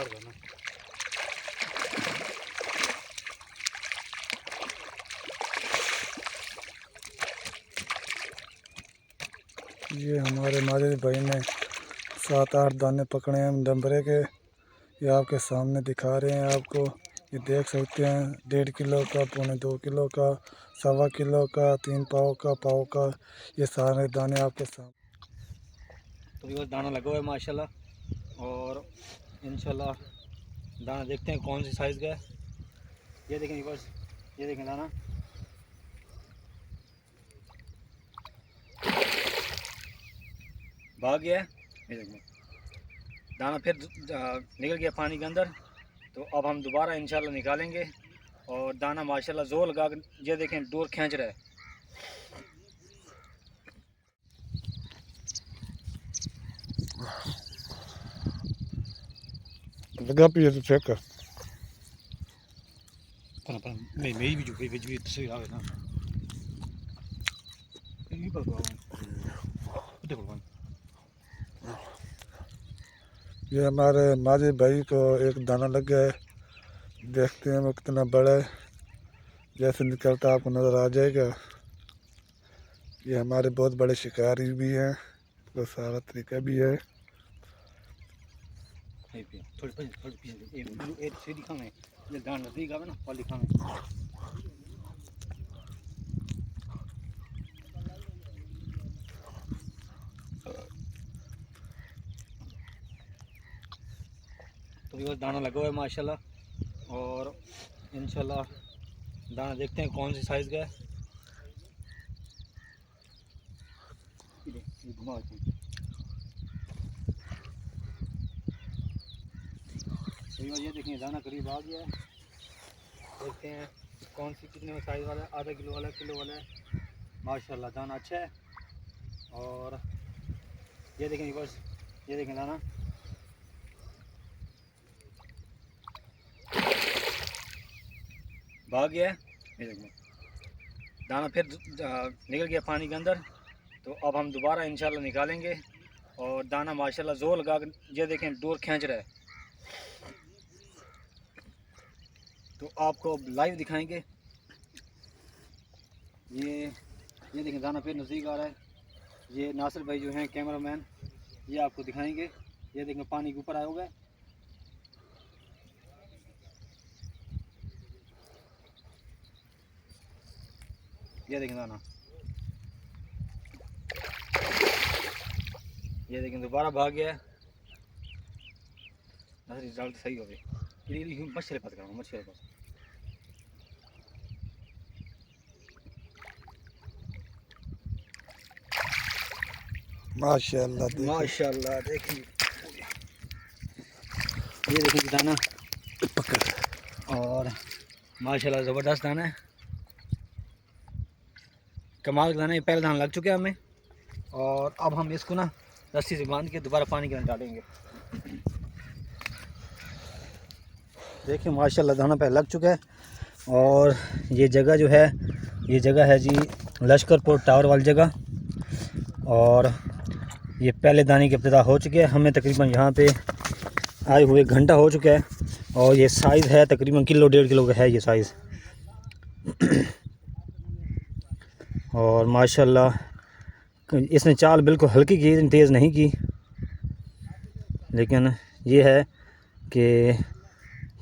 काट दो ना। ये हमारे माजिद भाई ने 7-8 दाने पकड़े हैं डंबरे के। ये आपके सामने दिखा रहे हैं आपको। ये देख सकते हैं 1.5 किलो का, 2.25 किलो का, 1.25 किलो का, 3 पाव का ये सारे दाने आपके सामने। तो भी बस दाना लगा हुआ है माशाल्लाह, और इंशाल्लाह दाना देखते हैं कौन सी साइज़ का है। ये देखें बस, ये देखें दाना। भाग गया है, ये देखें दाना फिर निकल गया पानी के अंदर। तो अब हम दोबारा इंशाल्लाह निकालेंगे, और दाना माशाल्लाह जोर लगा कर, ये देखें डोर खींच रहा है। लगा पिए तो चेक कर। मैं भी जो भी तस्वीर आवे ना, ये पर देखो। ये हमारे माजिद भाई को एक दाना लग गया है। देखते हैं वो कितना बड़ा है। जैसे निकलता आपको नज़र आ जाएगा। ये हमारे बहुत बड़े शिकारी भी हैं, तो सारा तरीका भी है। थोड़ी पीछे एक सीधी खाना है, ये दाना नजदीक आवे ना वाली खाना है। तो भी बस दाना लगा हुआ है माशाल्लाह, और इंशाल्लाह दाना देखते हैं कौन सी साइज़ का है। ये घुमा देते हैं। तो ये देखिए दाना करीब आ गया है। देखते हैं कौन सी कितने साइज़ वाला है, आधा किलो वाला, किलो वाला है। माशाल्लाह दाना अच्छा है। और ये देखें बस, ये देखें दाना। भाग गया है, ये देखें दाना फिर निकल गया पानी के अंदर। तो अब हम दोबारा इंशाल्लाह निकालेंगे, और दाना माशाल्लाह जोर लगा कर, ये देखें डोर खींच रहा है। तो आपको लाइव दिखाएंगे। ये देखें दाना फिर नज़दीक आ रहा है। ये नासिर भाई जो हैं कैमरामैन, ये आपको दिखाएंगे। ये देखें पानी के ऊपर आया हुआ है। ये देखें दाना, ये देखें दोबारा भाग गया है। रिजल्ट सही हो गए। मछली पास करो, मछली पास। माशाल्लाह देखो। माशाल्लाह देखिए, ये देखिए दाना, और माशाल्लाह ज़बरदस्त दाना है, कमाल का दाना। ये पहले दाना लग चुके हैं हमें, और अब हम इसको ना रस्सी से बांध के दोबारा पानी के अंदर डालेंगे। देखिए माशाल्लाह दाना पहले लग चुका है। और ये जगह जो है, ये जगह है जी लश्करपुर टावर वाली जगह, और ये पहले दाने की इब्तिदा हो चुकी है। हमें तकरीबन यहाँ पे आए हुए घंटा हो चुका है, और ये साइज़ है तकरीबन किलो 1.5 किलो का है ये साइज़। और माशाल्लाह इसने चाल बिल्कुल हल्की की, तेज़ नहीं की, लेकिन ये है कि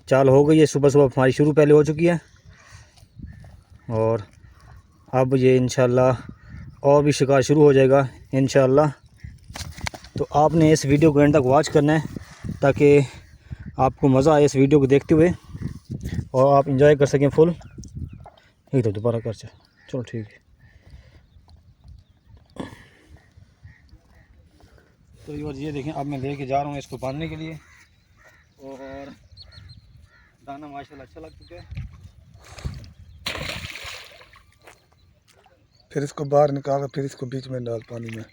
चाल हो गई है। सुबह सुबह हमारी शुरू पहले हो चुकी है, और अब ये इंशाल्लाह और भी शिकार शुरू हो जाएगा इंशाल्लाह। तो आपने इस वीडियो को एंड तक वॉच करना है, ताकि आपको मज़ा आए इस वीडियो को देखते हुए, और आप इंजॉय कर सकें फुल। एक तो दोबारा कर चलो ठीक है। तो ये देखें, अब मैं लेके जा रहा हूँ इसको बांधने के लिए, और दाना माशाल्लाह अच्छा लग चुका है। फिर इसको बाहर निकाल, फिर इसको बीच में डाल पानी में।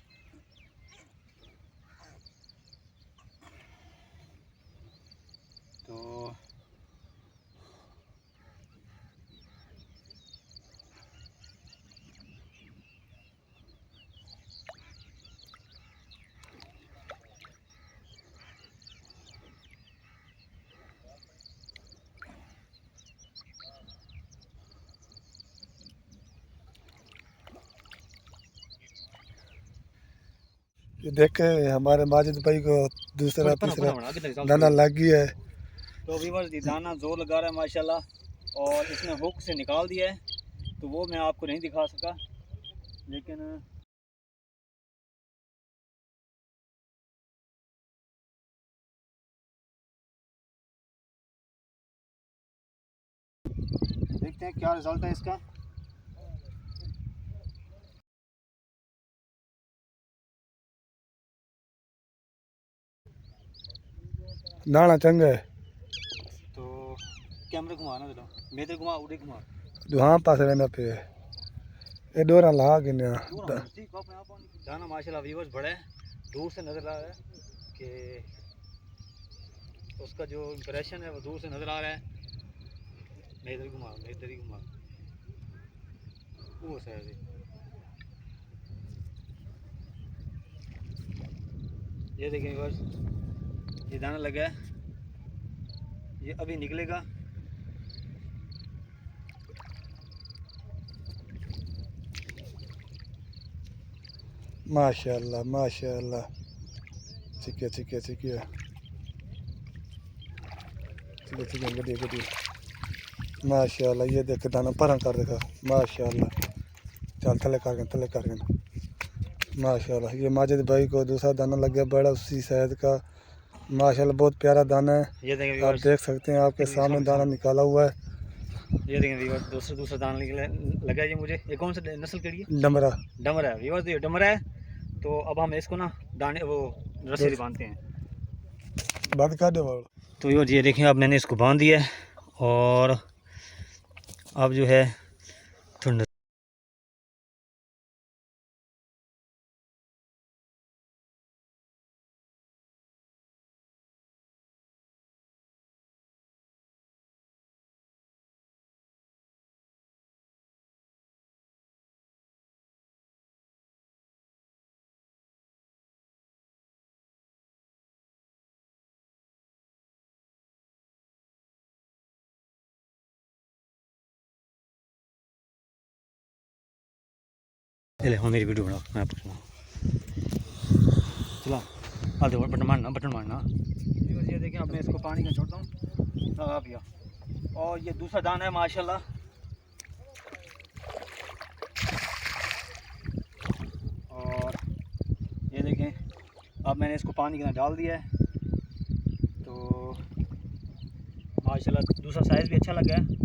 तो ये देखे हमारे माजिद भाई को दूसरा तीसरा दाना लग गया है। तो व्यूअर्स ये दाना जोर लगा रहा है माशाल्लाह, और इसने हुक से निकाल दिया है, तो वो मैं आपको नहीं दिखा सका, लेकिन देखते हैं क्या रिजल्ट है इसका। दाना चंगा है। तो कैमरे घुमाना जरा, मेरे घुमा उड़े घुमा दुहाँ पास रहना पे ये डोरा ला के ना दाना माशाल्लाह व्यूअर्स बड़ा है, दूर से नज़र आ रहा है कि उसका जो इम्प्रेशन है वो दूर से नज़र आ रहा है। मैं इधर घुमा, मैं इधर ही घुमा, वो सही है। ये देखें व्यूअर्स, ये दाना लगा है, ये अभी निकलेगा। माशाल्लाह माशाल्लाह, ठीक है ठीक है ठीक है ठीक है ठीक है, बढ़िया बढ़िया माशाल्लाह। ये देख दाना भरा कर देखा माशाल्लाह। चल थले कर माशाल्लाह। ये माजिद भाई को दूसरा दाना लग गया बड़ा उसी शायद का, माशाल्लाह बहुत प्यारा दाना है। ये देखें आप देख सकते हैं आपके सामने दाना निकाला हुआ है। ये देखें व्यूअर्स, दूसरा दाना लगा है। ये मुझे, ये कौन सा नस्ल कड़ी है? डमरा डमरा है व्यूअर्स, ये डमरा है। तो अब हम इसको ना दाने वो रस्सी से बांधते हैं। बंद कर दो। तो व्यूअर्स ये देखें, अब मैंने इसको बांध दिया है, और अब जो है थोड़ा ले हाँ मेरी वीडियो बनाओ, मैं आपको सुना चला आ देखो, बटन मारना। ये देखिए, अब मैं इसको पानी का छोड़ता हूँ, लगा पिया। और ये दूसरा दाना है माशाल्लाह, और ये देखें अब मैंने इसको पानी के अंदर डाल दिया है, तो माशाल्लाह दूसरा साइज़ भी अच्छा लगा है।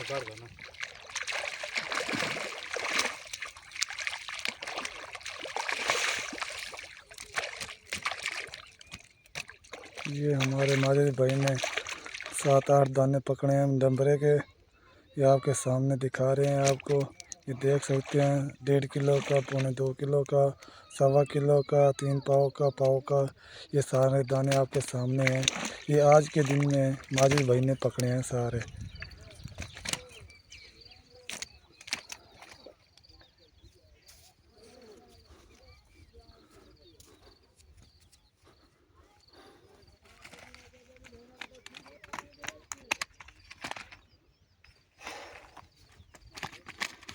कर दो ना। ये हमारे माजिद भाई ने 7-8 दाने पकड़े हैं डम्बरे के, ये आपके सामने दिखा रहे हैं आपको। ये देख सकते हैं 1.5 किलो का, 2.25 किलो का, 1.25 किलो का, 3 पाव का ये सारे दाने आपके सामने हैं। ये आज के दिन में माजिद भाई ने पकड़े हैं सारे।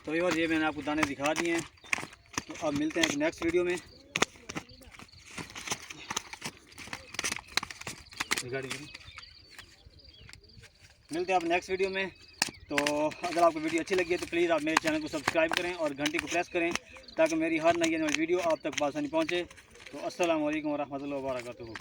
तो यार ये मैंने आपको दाने दिखा दिए हैं, तो अब मिलते हैं एक नेक्स्ट वीडियो में। गाड़ी मिलते हैं अब नेक्स्ट वीडियो में। तो अगर आपको वीडियो अच्छी लगी है तो प्लीज़ आप मेरे चैनल को सब्सक्राइब करें और घंटी को प्रेस करें ताकि मेरी हर नई आने वाली वीडियो आप तक आसानी पहुँचे। तो अस्सलाम वालेकुम व रहमतुल्लाहि व बरकातुहू।